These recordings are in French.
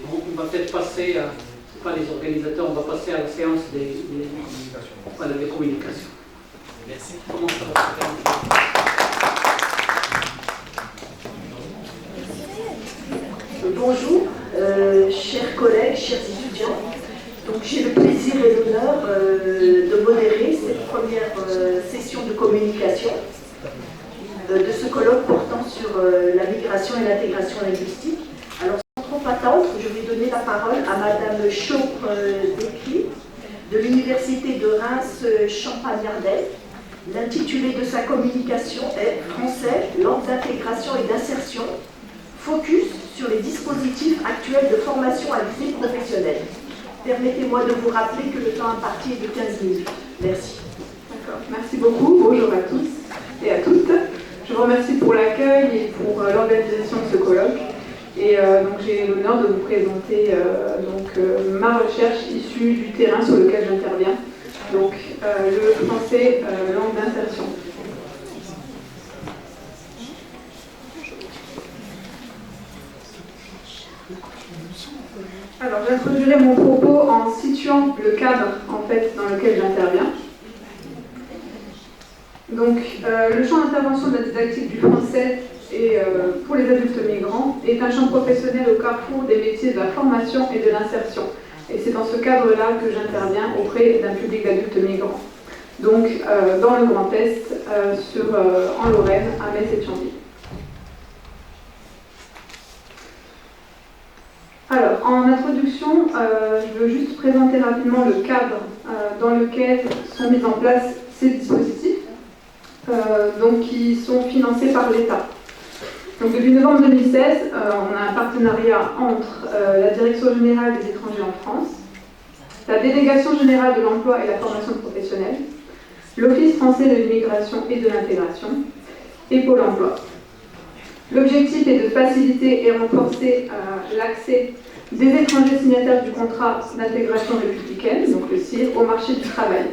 On va peut-être passer à, c'est pas les organisateurs, on va passer à la séance des communications. Merci. Comment ça va se faire? Bonjour, chers collègues, chers étudiants. Donc j'ai le plaisir et l'honneur de modérer cette première session de communication de ce colloque portant sur la migration et l'intégration linguistique. Alors sans trop attendre, je vais donner la parole à Madame Chaup-Desclis de l'Université de Reims Champagne-Ardenne. L'intitulé de sa communication est « Français, langue d'intégration et d'insertion, focus sur les dispositifs actuels de formation à visée professionnelle ». Permettez-moi de vous rappeler que le temps imparti est de 15 minutes. Merci. D'accord, merci beaucoup. Bonjour à tous et à toutes. Je vous remercie pour l'accueil et pour l'organisation de ce colloque. Et donc j'ai l'honneur de vous présenter ma recherche issue du terrain sur lequel j'interviens. Donc le français, langue d'insertion. Alors, j'introduirai mon propos en situant le cadre en fait, dans lequel j'interviens. Donc, le champ d'intervention de la didactique du français et, pour les adultes migrants est un champ professionnel au carrefour des métiers de la formation et de l'insertion. Et c'est dans ce cadre-là que j'interviens auprès d'un public d'adultes migrants. Donc, dans le Grand Est, en Lorraine, à Metz et Thionville. Alors, en introduction, je veux juste présenter rapidement le cadre dans lequel sont mis en place ces dispositifs, qui sont financés par l'État. Donc, depuis novembre 2016, on a un partenariat entre la Direction générale des étrangers en France, la Délégation générale de l'emploi et la formation professionnelle, l'Office français de l'immigration et de l'intégration et Pôle emploi. L'objectif est de faciliter et renforcer l'accès des étrangers signataires du contrat d'intégration républicaine, donc le CIR, au marché du travail.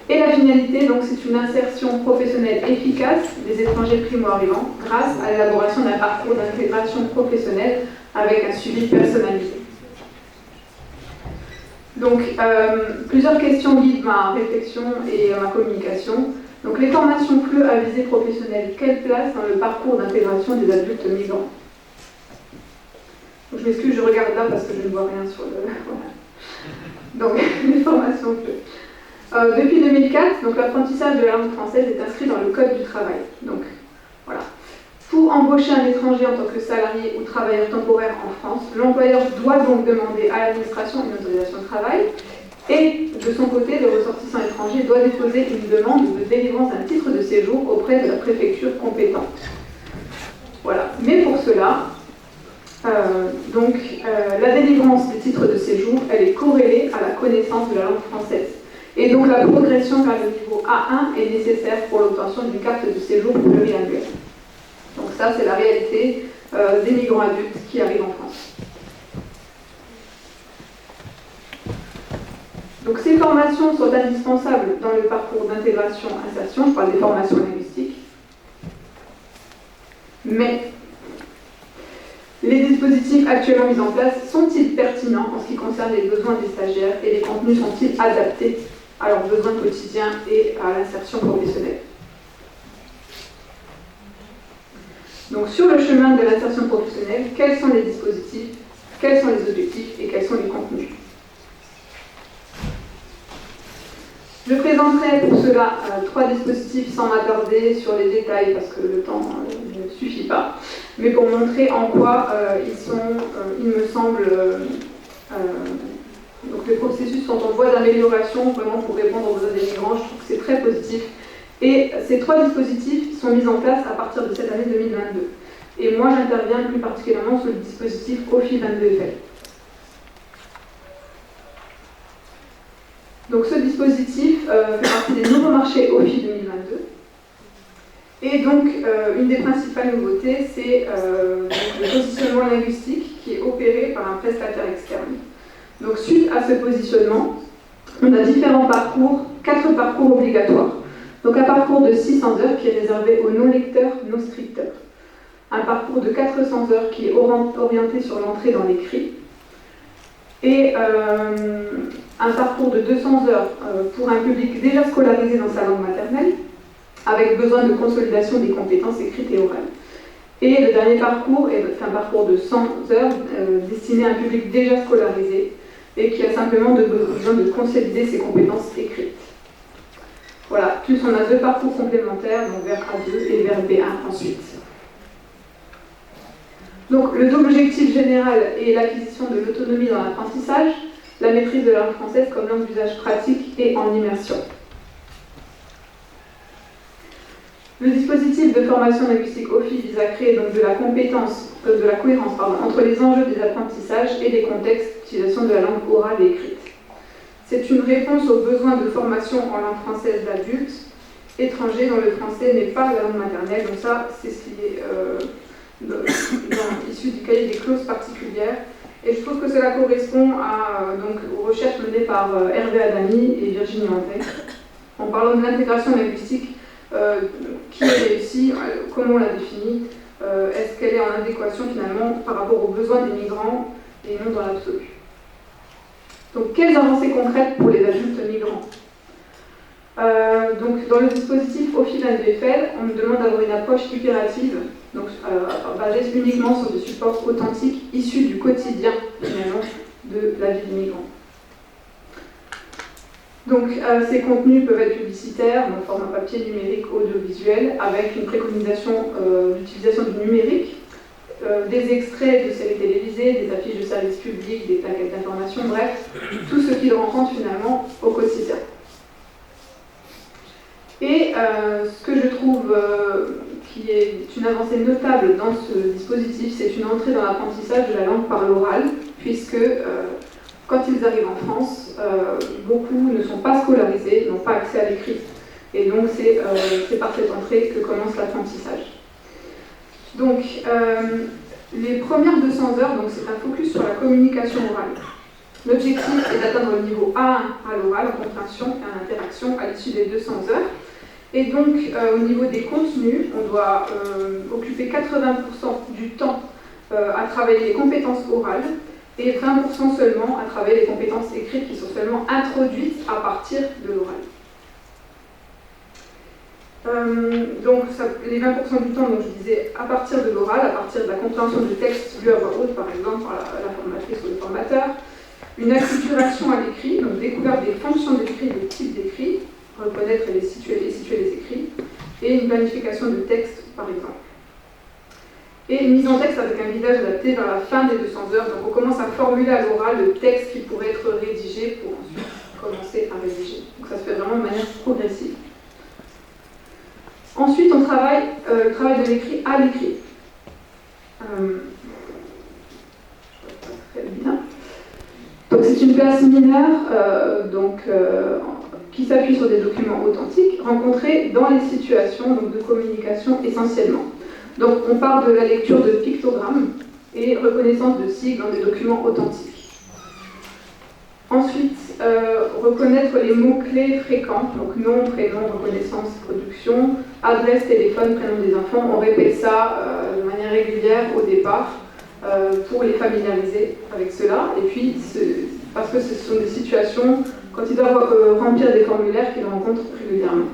Et la finalité, donc, c'est une insertion professionnelle efficace des étrangers primo-arrivants grâce à l'élaboration d'un parcours d'intégration professionnelle avec un suivi personnalisé. Donc, plusieurs questions guident ma réflexion et ma communication. Donc, les formations FLE à visée professionnelle, quelle place dans le parcours d'intégration des adultes migrants? Donc, je m'excuse, je regarde là parce que je ne vois rien sur le... Voilà. Donc, les formations FLE. Depuis 2004, donc, l'apprentissage de la langue française est inscrit dans le Code du travail. Donc, voilà. Pour embaucher un étranger en tant que salarié ou travailleur temporaire en France, l'employeur doit donc demander à l'administration une autorisation de travail. Et de son côté, le ressortissant étranger doit déposer une demande de délivrance d'un titre de séjour auprès de la préfecture compétente. Voilà. Mais pour cela, la délivrance des titres de séjour, elle est corrélée à la connaissance de la langue française. Et donc la progression vers le niveau A1 est nécessaire pour l'obtention d'une carte de séjour pluriannuelle. Donc ça, c'est la réalité des migrants adultes qui arrivent en France. Donc ces formations sont indispensables dans le parcours d'intégration-insertion, je parle des formations linguistiques, mais les dispositifs actuellement mis en place sont-ils pertinents en ce qui concerne les besoins des stagiaires et les contenus sont-ils adaptés à leurs besoins quotidiens et à l'insertion professionnelle? Donc sur le chemin de l'insertion professionnelle, quels sont les dispositifs, quels sont les objectifs et quels sont les contenus? Je présenterai pour cela 3 dispositifs sans m'attarder sur les détails parce que le temps ne suffit pas, mais pour montrer en quoi il me semble, donc les processus sont en voie d'amélioration vraiment pour répondre aux besoins des migrants. Je trouve que c'est très positif. Et ces 3 dispositifs sont mis en place à partir de cette année 2022. Et moi, j'interviens plus particulièrement sur le dispositif OFI 22FL. Donc ce dispositif fait partie des nouveaux marchés OFI 2022. Et donc une des principales nouveautés, c'est le positionnement linguistique qui est opéré par un prestataire externe. Donc suite à ce positionnement, on a différents parcours, 4 parcours obligatoires. Donc un parcours de 600 heures qui est réservé aux non-lecteurs, non-scripteurs. Un parcours de 400 heures qui est orienté sur l'entrée dans l'écrit. et un parcours de 200 heures pour un public déjà scolarisé dans sa langue maternelle, avec besoin de consolidation des compétences écrites et orales. Et le dernier parcours est un parcours de 100 heures destiné à un public déjà scolarisé et qui a simplement besoin de consolider ses compétences écrites. Voilà, plus on a 2 parcours complémentaires, donc vers A2 et vers B1 ensuite. Donc le double objectif général est l'acquisition de l'autonomie dans l'apprentissage, la maîtrise de la langue française comme langue d'usage pratique et en immersion. Le dispositif de formation linguistique OFI vise à créer donc de la cohérence entre les enjeux des apprentissages et des contextes d'utilisation de la langue orale et écrite. C'est une réponse aux besoins de formation en langue française d'adultes étrangers dont le français n'est pas la langue maternelle. Donc ça, c'est ce qui est issu du cahier des clauses particulières. Et je trouve que cela correspond aux recherches menées par Hervé Adami et Virginie André en parlant de l'intégration linguistique qui est réussie, comment on la définit, est-ce qu'elle est en adéquation finalement par rapport aux besoins des migrants et non dans l'absolu. Donc quelles avancées concrètes pour les adultes migrants? Donc dans le dispositif OFI 22FL, on nous demande d'avoir une approche itérative, donc basée uniquement sur des supports authentiques issus du quotidien finalement de la vie des migrants. Donc ces contenus peuvent être publicitaires, donc format papier, numérique, audiovisuel, avec une préconisation d'utilisation du numérique, des extraits de séries télévisées, des affiches de services publics, des plaquettes d'information, bref, tout ce qu'ils rencontrent finalement au quotidien. Et ce que je trouve qui est une avancée notable dans ce dispositif, c'est une entrée dans l'apprentissage de la langue par l'oral, puisque quand ils arrivent en France, beaucoup ne sont pas scolarisés, n'ont pas accès à l'écrit. Et donc c'est par cette entrée que commence l'apprentissage. Donc les premières 200 heures, donc c'est un focus sur la communication orale. L'objectif est d'atteindre le niveau A1 à l'oral, en compréhension et en interaction à l'issue des 200 heures. Et donc au niveau des contenus, on doit occuper 80% du temps à travailler les compétences orales, et 20% seulement à travailler les compétences écrites qui sont seulement introduites à partir de l'oral. Donc les 20% du temps, donc je disais à partir de l'oral, à partir de la compréhension du texte lu à voix haute par exemple par la formatrice ou le formateur, une acculturation à l'écrit, donc découverte des fonctions d'écrit, des types d'écrit, reconnaître et situer les écrits, et une planification de texte par exemple. Et une mise en texte avec un guidage adapté vers la fin des 200 heures. Donc on commence à formuler à l'oral le texte qui pourrait être rédigé pour ensuite commencer à rédiger. Donc ça se fait vraiment de manière progressive. Ensuite, on travaille le travail de l'écrit à l'écrit. Très bien. Donc c'est une place mineure qui s'appuie sur des documents authentiques rencontrés dans les situations de communication essentiellement. Donc on part de la lecture de pictogrammes et reconnaissance de sigles dans des documents authentiques. Ensuite, reconnaître les mots-clés fréquents, donc nom, prénom, reconnaissance, production, adresse, téléphone, prénom des enfants. On répète ça de manière régulière au départ pour les familiariser avec cela. Et puis, parce que ce sont des situations, quand ils doivent remplir des formulaires qu'ils rencontrent régulièrement.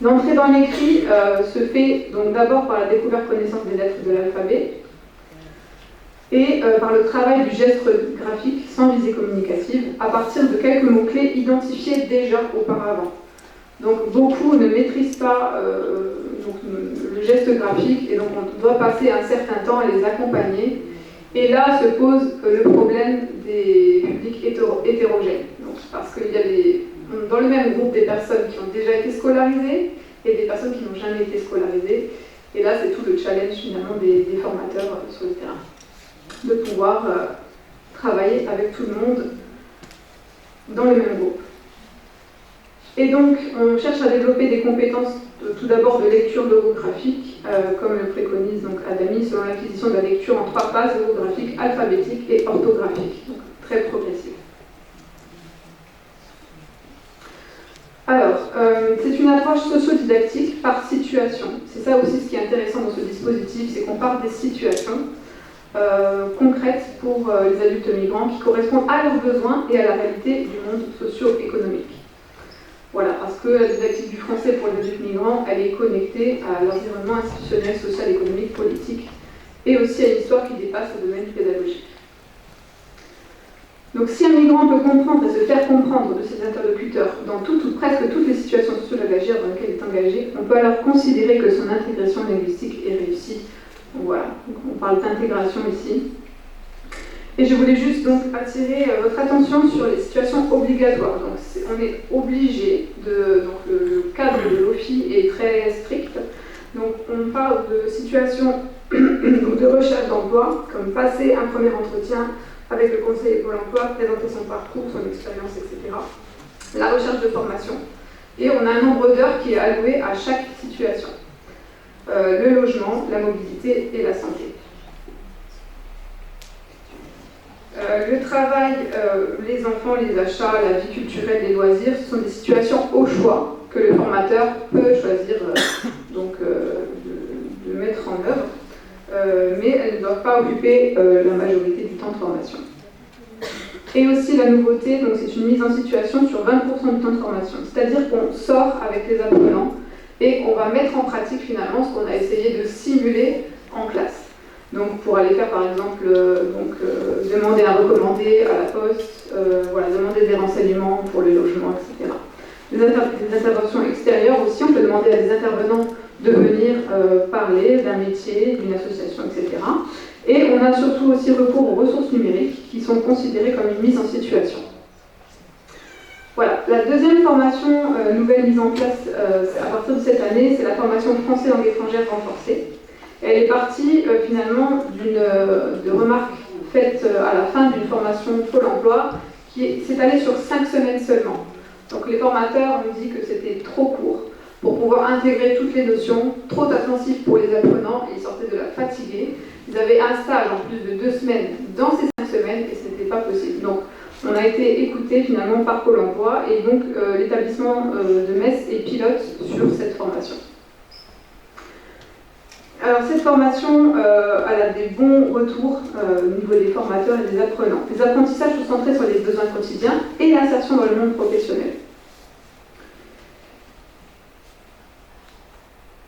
L'entrée dans l'écrit se fait donc d'abord par la découverte connaissance des lettres de l'alphabet et par le travail du geste graphique sans visée communicative à partir de quelques mots-clés identifiés déjà auparavant. Donc beaucoup ne maîtrisent pas le geste graphique et donc on doit passer un certain temps à les accompagner. Et là se pose le problème des publics hétérogènes. Donc, parce qu'il y a dans le même groupe des personnes qui ont déjà été scolarisées et des personnes qui n'ont jamais été scolarisées. Et là, c'est tout le challenge finalement des formateurs sur le terrain, de pouvoir travailler avec tout le monde dans le même groupe. Et donc, on cherche à développer des compétences tout d'abord de lecture logographique, comme le préconise donc Adami, selon l'acquisition de la lecture en 3 phases logographiques, alphabétiques et orthographiques, donc très progressive. Alors, c'est une approche socio-didactique par situation. C'est ça aussi ce qui est intéressant dans ce dispositif, c'est qu'on part des situations. concrètes pour les adultes migrants qui correspondent à leurs besoins et à la réalité du monde socio-économique. Voilà, parce que la didactique du français pour les adultes migrants, elle est connectée à l'environnement institutionnel, social, économique, politique, et aussi à une histoire qui dépasse le domaine pédagogique. Donc si un migrant peut comprendre et se faire comprendre de ses interlocuteurs dans toutes ou presque toutes les situations socio-langagières dans lesquelles il est engagé, on peut alors considérer que son intégration linguistique est réussie. Donc voilà, donc on parle d'intégration ici. Et je voulais juste donc attirer votre attention sur les situations obligatoires. Donc on est obligé donc le cadre de l'OFI est très strict. Donc on parle de situations de recherche d'emploi, comme passer un premier entretien avec le conseiller Pôle emploi, présenter son parcours, son expérience, etc. La recherche de formation. Et on a un nombre d'heures qui est alloué à chaque situation. Le logement, la mobilité et la santé. Le travail, les enfants, les achats, la vie culturelle, les loisirs, ce sont des situations au choix que le formateur peut choisir de mettre en œuvre, mais elles ne doivent pas occuper la majorité du temps de formation. Et aussi la nouveauté, donc c'est une mise en situation sur 20% du temps de formation, c'est-à-dire qu'on sort avec les apprenants et qu'on va mettre en pratique finalement ce qu'on a essayé de simuler en classe. Donc pour aller faire par exemple demander à recommander à la poste, demander des renseignements pour le logement, etc. Des interventions extérieures aussi, on peut demander à des intervenants de venir parler d'un métier, d'une association, etc. Et on a surtout aussi recours aux ressources numériques qui sont considérées comme une mise en situation. Voilà, la deuxième formation nouvelle mise en place à partir de cette année, c'est la formation français langue étrangère renforcée. Elle est partie finalement de remarques faites à la fin d'une formation Pôle emploi qui s'est allée sur 5 semaines seulement. Donc les formateurs ont dit que c'était trop court pour pouvoir intégrer toutes les notions, trop intensif pour les apprenants et ils sortaient de là fatigués. Ils avaient un stage en plus de 2 semaines dans ces 5 semaines et ce n'était pas possible. Donc on a été écouté finalement par Pôle emploi et donc l'établissement de Metz est pilote sur cette formation. Alors cette formation, elle a des bons retours au niveau des formateurs et des apprenants. Les apprentissages sont centrés sur les besoins quotidiens et l'insertion dans le monde professionnel.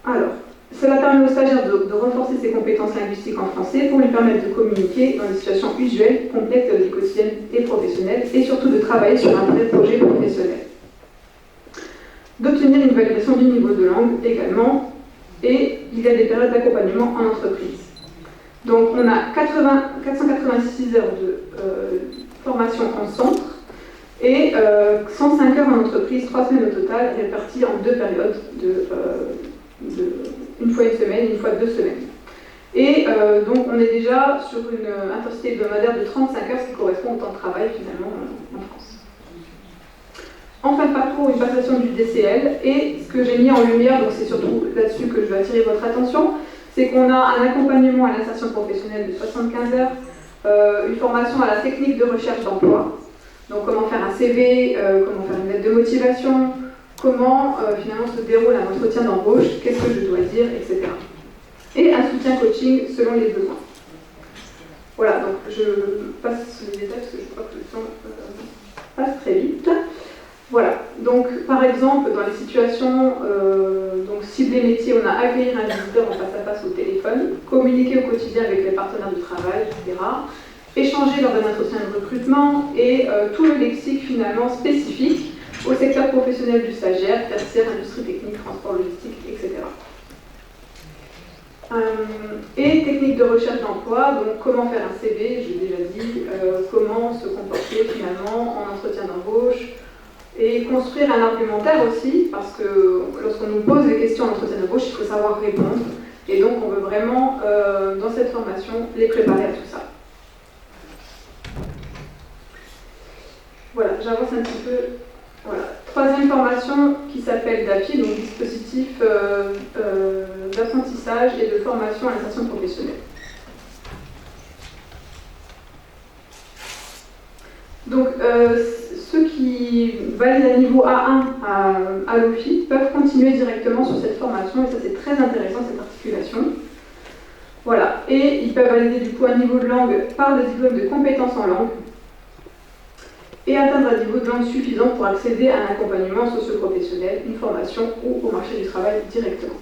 Alors, cela permet au stagiaire de renforcer ses compétences linguistiques en français pour lui permettre de communiquer dans des situations usuelles, complexes de la vie quotidienne et professionnelle, et surtout de travailler sur un vrai projet professionnel. D'obtenir une validation du niveau de langue également, et il y a des périodes d'accompagnement en entreprise. Donc on a 486 heures de formation en centre et 105 heures en entreprise, 3 semaines au total, réparties en 2 périodes, une fois une semaine, une fois 2 semaines. Et donc on est déjà sur une intensité hebdomadaire de 35 heures, ce qui correspond au temps de travail finalement en France. En fin de parcours, une passation du DCL, et ce que j'ai mis en lumière, donc c'est surtout là-dessus que je veux attirer votre attention, c'est qu'on a un accompagnement à l'insertion professionnelle de 75 heures, une formation à la technique de recherche d'emploi, donc comment faire un CV, comment faire une lettre de motivation, comment finalement se déroule un entretien d'embauche, qu'est-ce que je dois dire, etc. Et un soutien coaching selon les besoins. Voilà, donc je passe les détails parce que je crois que le temps passe très vite. Voilà, donc par exemple, dans les situations ciblées métiers, on a accueillir un visiteur en face à face au téléphone, communiquer au quotidien avec les partenaires du travail, etc. Échanger lors d'un entretien de recrutement et tout le lexique finalement spécifique au secteur professionnel du stagiaire, tertiaire, industrie technique, transport logistique, etc. Et technique de recherche d'emploi, donc comment faire un CV, j'ai déjà dit, comment se comporter finalement en entretien d'embauche, et construire un argumentaire aussi, parce que lorsqu'on nous pose des questions en entretien d'embauche, il faut savoir répondre. Et donc on veut vraiment, dans cette formation, les préparer à tout ça. Voilà, j'avance un petit peu. Voilà. 3e formation qui s'appelle DAPI, donc dispositif d'apprentissage et de formation à l'insertion professionnelle. Donc, ceux qui valident un niveau A1 à l'OFI peuvent continuer directement sur cette formation et ça c'est très intéressant cette articulation. Voilà, et ils peuvent valider du coup un niveau de langue par le diplôme de compétences en langue et atteindre un niveau de langue suffisant pour accéder à un accompagnement socio-professionnel, une formation ou au marché du travail directement.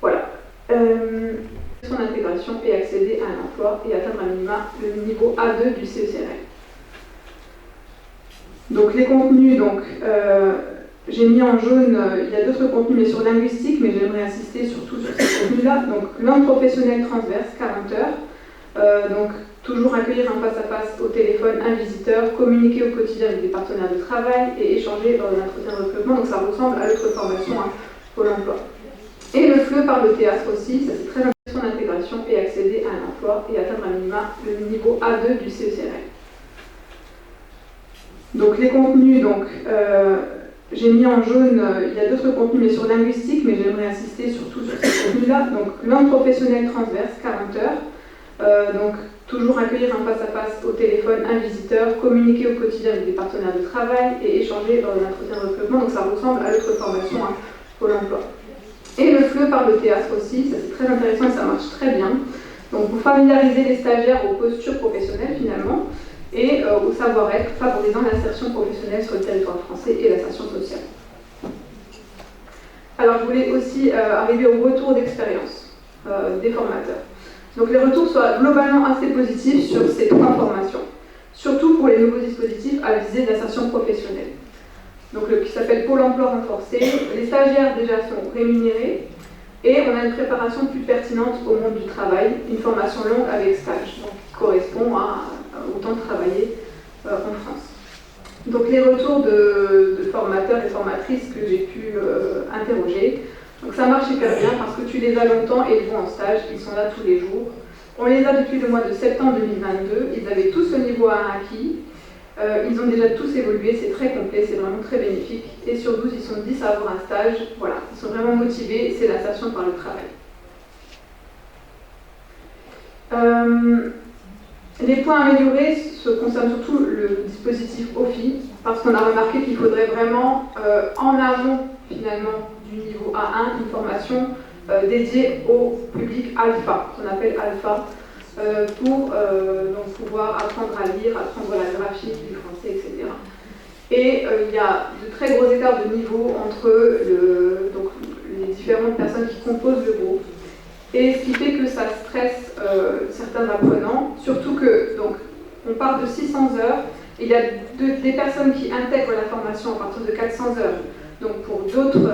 Voilà. Son intégration et accéder à un emploi et atteindre un minima le niveau A2 du CECRL. Donc les contenus, j'ai mis en jaune, il y a d'autres contenus mais sur linguistique, mais j'aimerais insister surtout sur ces contenus-là. Donc langue professionnelle transverse, 40 heures. Donc toujours accueillir en face à face au téléphone un visiteur, communiquer au quotidien avec des partenaires de travail et échanger lors d'un entretien de recrutement. Donc ça ressemble à l'autre formation, Pôle emploi. Et le FLE par le théâtre aussi, ça c'est très intéressant d'intégration et accéder à un emploi et atteindre un minima le niveau A2 du CECRL. Donc les contenus, j'ai mis en jaune, il y a d'autres contenus mais sur linguistique, mais j'aimerais insister surtout sur ces contenus-là. Donc langue professionnelle transverse, 40 heures. Donc toujours accueillir en face à face au téléphone un visiteur, communiquer au quotidien avec des partenaires de travail et échanger lors d'un entretien de recrutement. Donc ça ressemble à l'autre formation, Pôle emploi. Et le FLE par le théâtre aussi, ça c'est très intéressant et ça marche très bien. Donc pour familiariser les stagiaires aux postures professionnelles finalement et au savoir-être, favorisant l'insertion professionnelle sur le territoire français et l'insertion sociale. Alors je voulais aussi arriver au retour d'expérience des formateurs. Donc les retours soient globalement assez positifs sur ces 3 formations, surtout pour les nouveaux dispositifs à visée d'insertion professionnelle. Donc qui s'appelle Pôle emploi renforcé. Les stagiaires déjà sont rémunérés et on a une préparation plus pertinente au monde du travail, une formation longue avec stage, donc qui correspond au temps travaillé en France. Donc les retours de formateurs et formatrices que j'ai pu interroger, donc ça marche hyper bien parce que tu les as longtemps et ils vont en stage, ils sont là tous les jours. On les a depuis le mois de septembre 2022, ils avaient tous le niveau A1 acquis. Ils ont déjà tous évolué, c'est très complet, c'est vraiment très bénéfique. Et sur 12, ils sont 10 à avoir un stage. Voilà, ils sont vraiment motivés, c'est l'insertion par le travail. Les points améliorés se concernent surtout le dispositif OFI, parce qu'on a remarqué qu'il faudrait vraiment, en amont finalement du niveau A1, une formation dédiée au public alpha, qu'on appelle alpha. Pour donc pouvoir apprendre à lire, apprendre la graphie, du français, etc. Et il y a de très gros écarts de niveau entre les différentes personnes qui composent le groupe. Et ce qui fait que ça stresse certains apprenants, surtout que donc, on part de 600 heures, et il y a des personnes qui intègrent la formation à partir de 400 heures, donc pour d'autres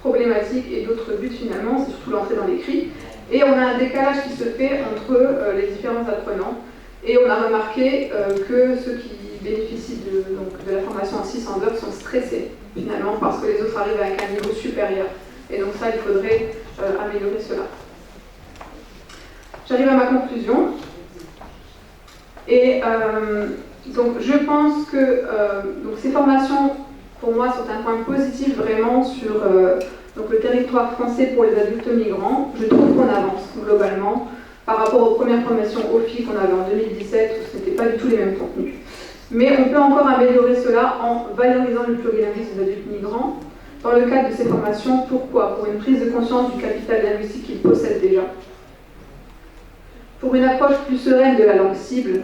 problématiques et d'autres buts finalement, c'est surtout l'entrée dans l'écrit. Et on a un décalage qui se fait entre les différents apprenants. Et on a remarqué que ceux qui bénéficient de la formation en 600 heures sont stressés, finalement, parce que les autres arrivent avec un niveau supérieur. Et donc ça, il faudrait améliorer cela. J'arrive à ma conclusion. Et donc je pense que ces formations, pour moi, sont un point positif vraiment sur le territoire français pour les adultes migrants. Je trouve qu'on avance globalement par rapport aux premières formations OFI qu'on avait en 2017 où ce n'était pas du tout les mêmes contenus. Mais on peut encore améliorer cela en valorisant le plurilinguisme des adultes migrants dans le cadre de ces formations. Pourquoi ? Pour une prise de conscience du capital linguistique qu'ils possèdent déjà. Pour une approche plus sereine de la langue cible,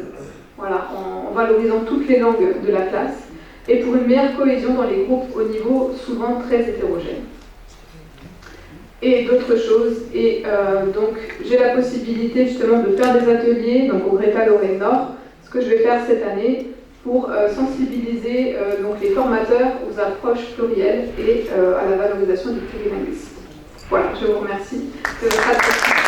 voilà, en valorisant toutes les langues de la classe. Et pour une meilleure cohésion dans les groupes au niveau souvent très hétérogène. Et d'autres choses. Et donc j'ai la possibilité justement de faire des ateliers donc, au Greta-Lorraine Nord, ce que je vais faire cette année pour sensibiliser donc, les formateurs aux approches plurielles et à la valorisation du plurilinguisme. Voilà, je vous remercie de votre attention.